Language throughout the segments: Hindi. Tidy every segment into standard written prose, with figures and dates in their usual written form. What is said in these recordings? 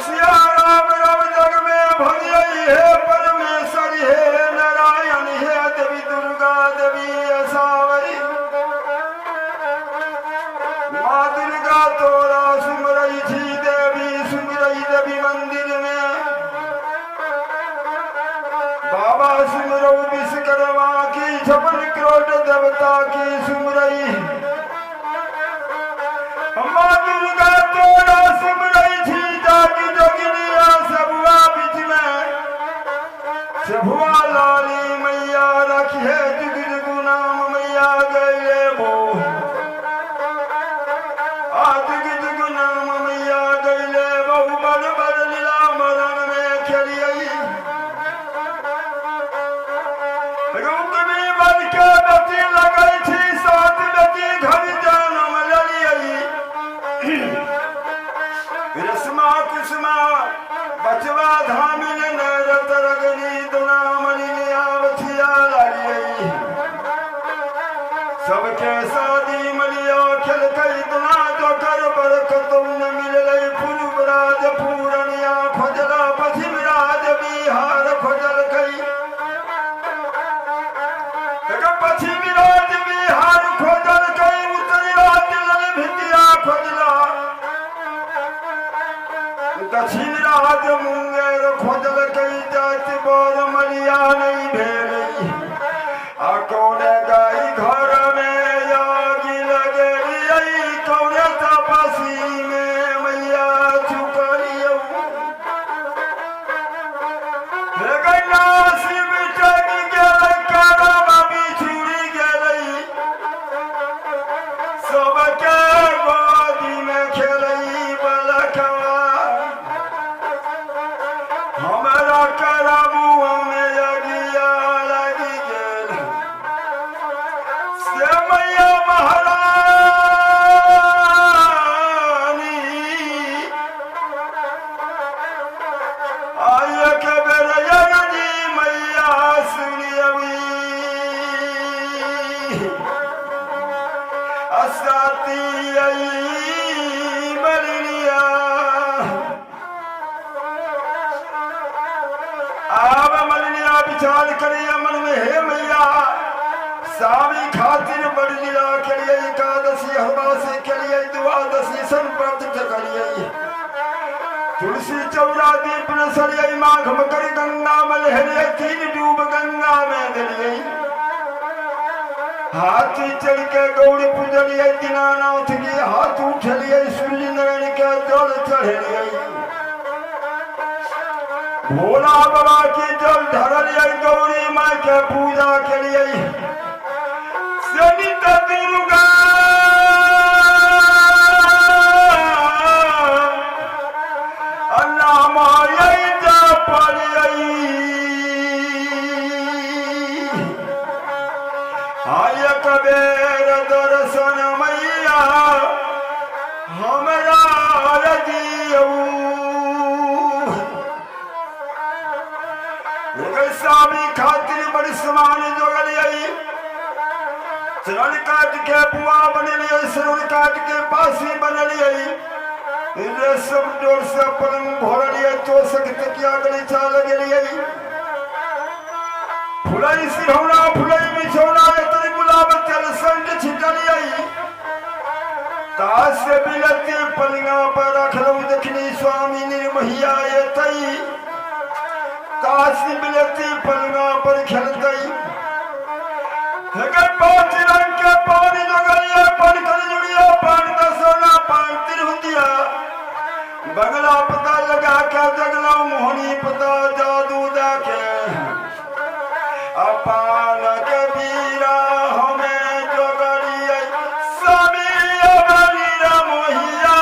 सिया राम राम जग में भजई है परमेश्वरी है नारायण है देवी दुर्गा देवी असावरी माँ दुर्गा तोरा सुमरई थी देवी सुमरई देवी मंदिर में बाबा सुमरऊ विश्वकर्मा की 56 करोड़ देवता की सुमरई माँ दुर्गा तोरा सुमरई थी जागी जोगिनिया सबुआ बीच में सबुआ लाली मैया रखी है जुग जुगु नाम मैया गए वो जुग जुगु नाम मैया गए बहु बड़ बड़ लीला मरण में खेलिए रूप में बन के बची लगई थी साथ बेटी घर जानम ललियई रस्मा कुसुमा बचवा धामिन नरत रगनी दुना मनी आवथिया लालियई सबके शादी मलिया खेल कई दुना जो कर बरकत न मिललई फुलबराज पूरनिया खोजला पश्चिम राज बिहार खोजल कई पश्चिम राज बिहार खोजल कई उत्तरी राज लल भितिया खोजला दक्षिण राज मुंगेर खोजल कई जाति बोल मलिया नहीं भेली आ कौने गाई घर में यागी लगे कौने तपसी में मैया चुकलियो नासी बिटक गेलै करम बिछुड़ी गेलै सबके गोदी में खेलई बलकवा हमरा करमुआ में अगिया लगी गेल से मैया महारानी आय के बेर यज्ञी मैया सुनियवी असाती मलिनिया अब मलिनिया विचार करिए मन में हे मैया स्वामी खातिर बड़ी लीला के लिए एकादशी हरवासी के लिए द्वादशी संपर्क करिए तुलसी चौरा दीप न सरिये माघ मकर गंगा मलहरिये 3 डूब गंगा में दिलिये हाथी चढ़ के गौरी पूजलिये दीनानाथ की हाथ उठलिये सूर्य नारायण के जल चढ़लिये भोला बाबा की जल ढरलिये गौरी माँ के पूजा के लिए सनित दुर्गा आय कबेर दर्शन मैया हमरा स्वामी खातिर बड़ी समान जोगलियई शरण काट के बुआ बनलियै शरण काट के पासी बनलियै रेशम डोर से पलंग भरलियै तोसक तकिया गलीचा लगलियै फुलई सिरौना फुलई बिछौना एतरी गुलाब तेल संग छिटलियै तास से बिलती पलंगा पर रखलौ देखनी स्वामी निर्महिया एतई तास बिलती पलंगा पर खेलतई अगर 5 रंग के पानी जोगलिया पानी कर जुड़िया पानी का सोना पानी तिरहुतिया बगला पता लगा के जगला मोहनी पता जादू दाके अपान के बीरा हमें जोगलिया स्वामी अबली मोहिया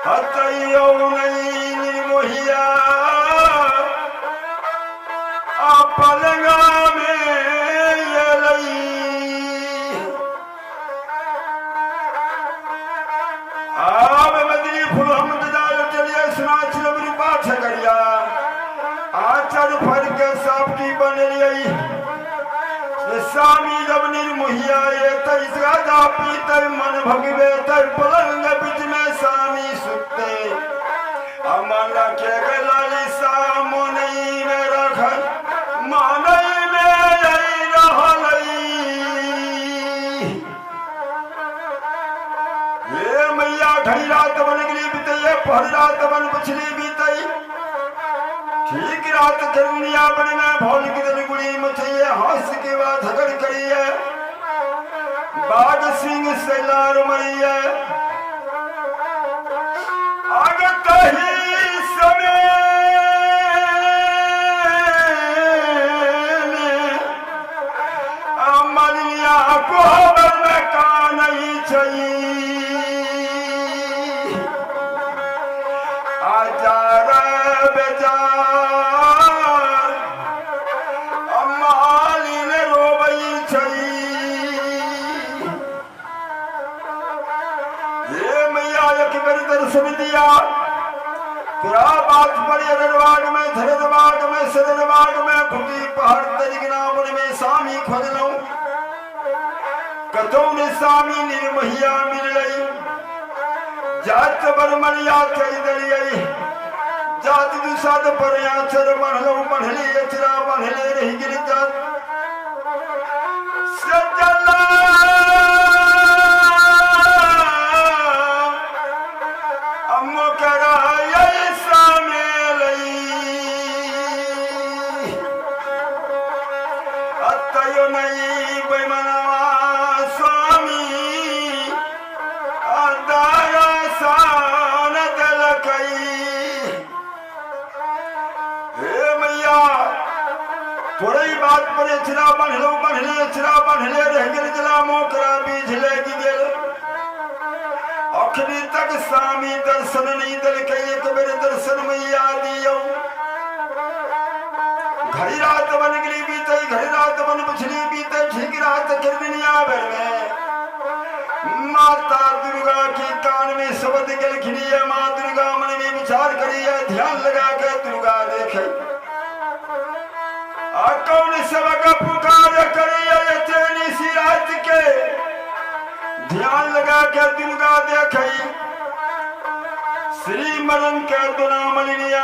हतैयो नहीं निर्मोहिया पलंगा में अब मदनी फूल हम चलिए सुना चिलम पाठ करिया आचर फर के साफ की बन स्वामी जब निर्मोहिया ये तई राजा पीते मन भगवे तई पलंग बीच में स्वामी सुते अमन के गलाली सामो नहीं में रखल मानई में यही रहलई ये मैया घड़ी रात बन गली बीते पहली रात बन पिछली बीतई ठीक रात करुनिया बड़ी में भौल की दिन गुड़ी मचैये हंस के बाद झगड़ करी है बाग सिंह से लार मरी है आगे कही समय में मलिया को बल में का नहीं चाहिए आजार बेजार दर्शन दिया तेरा बात बड़ी अरबाग में धरबाग में सरबाग में घुटी पहाड़ तजगनावन में स्वामी खोज लो कतों ने स्वामी निर्महिया मिल रही जात बरमलिया कई दरियाई जात दुसाद पर याचर महलो महली अचरा महले रही गिर जात सजला थोड़ी बात पर अचरा बनलो बनले अचरा बनले रह गेल जला मोकरा बीज लेगी गेल अखनी तक स्वामी दर्शन नहीं दल के एक बेर दर्शन मैया दियो घड़ी रात बन गली बीते घड़ी रात बन पिछली बीते ठीक रात किरनिया भर में माता दुर्गा की कान में शब्द गेल खिलिए मां दुर्गा मन में विचार करी है ध्यान लगा के दुर्गा देखे कौन सबक पुकार करिए चैनी सी रात के ध्यान लगा के दुर्गा देखई श्री मरण के दुना मलिनिया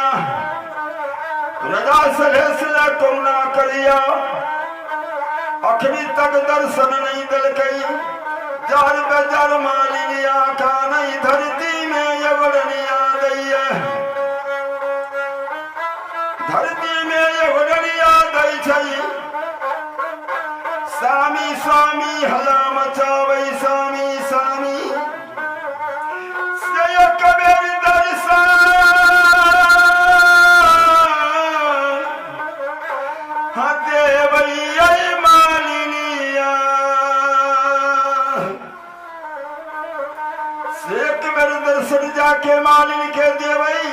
रजा सलेसला करुणा करिया अखनी तक दर्शन नहीं दल कई जार बेजार मालिनिया का नहीं धरती में यवड़निया दैया धरती में यवड़निया दई छई स्वामी स्वामी हला मचावई स्वामी स्वामी से कबीर दर्शन देवई मालिनिया से कबीर दर्शन जाके मालिनी के देवई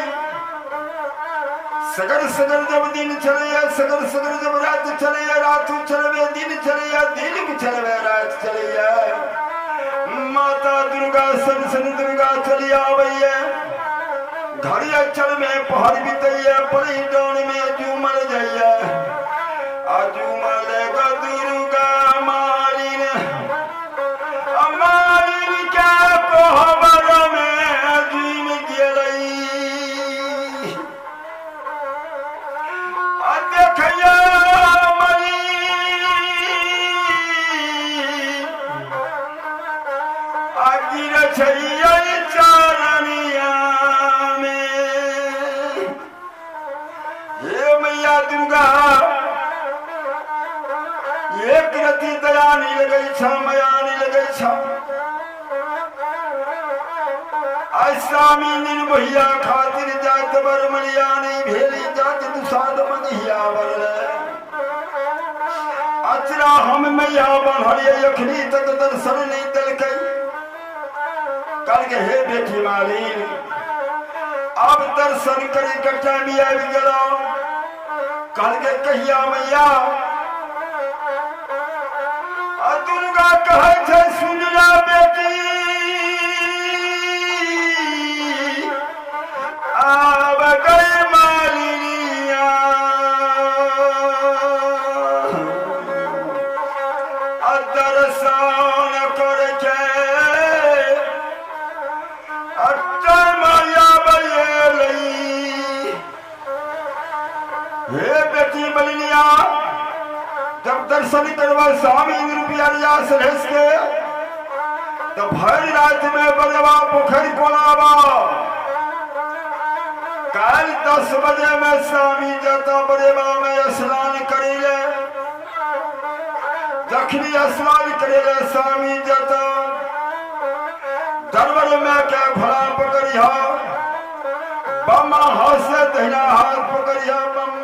सगर सगर जब दिन चले सगर सगर जब रात चले रात चले दिन चले दिन चले रात चले माता दुर्गा सन सन दुर्गा चली आवैया घड़िया चल में पहाड़ बीतैया पड़ी डोन में झूमर जाइया झूमर दुर्गा मालिन मालिन क्या कोहबर में झूम गेलई देखैया मरी आगिर छैया चारनिया में हे मैया दुर्गा एक रति दया नहीं लगई छ माया नहीं लगई छ स्वामी निर्मोहिया खातिर जात बरमलिया नहीं भेली जात दुसाद मनिया बरले अचरा हम मैया बनहरिए अखनी तक दर्शन नहीं दल कई कल के हे बेटी मालिन अब दर्शन करी कटा भी आ गलो कल के कहिया मैया दुर्गा कहे छे सुनला बेटी आब गई मालिनिया में स्वामी रुपया लिया सलेस के तो भर रात में बजवा पोखरी कोलावा कल 10 बजे में स्वामी जाता बड़ेबा में स्नान करेले जखनी स्नान करेले स्वामी जाता दरबार में क्या घोड़ा पकड़िया बम्मा हाथ से दहिना हाथ पकड़िया बम्मा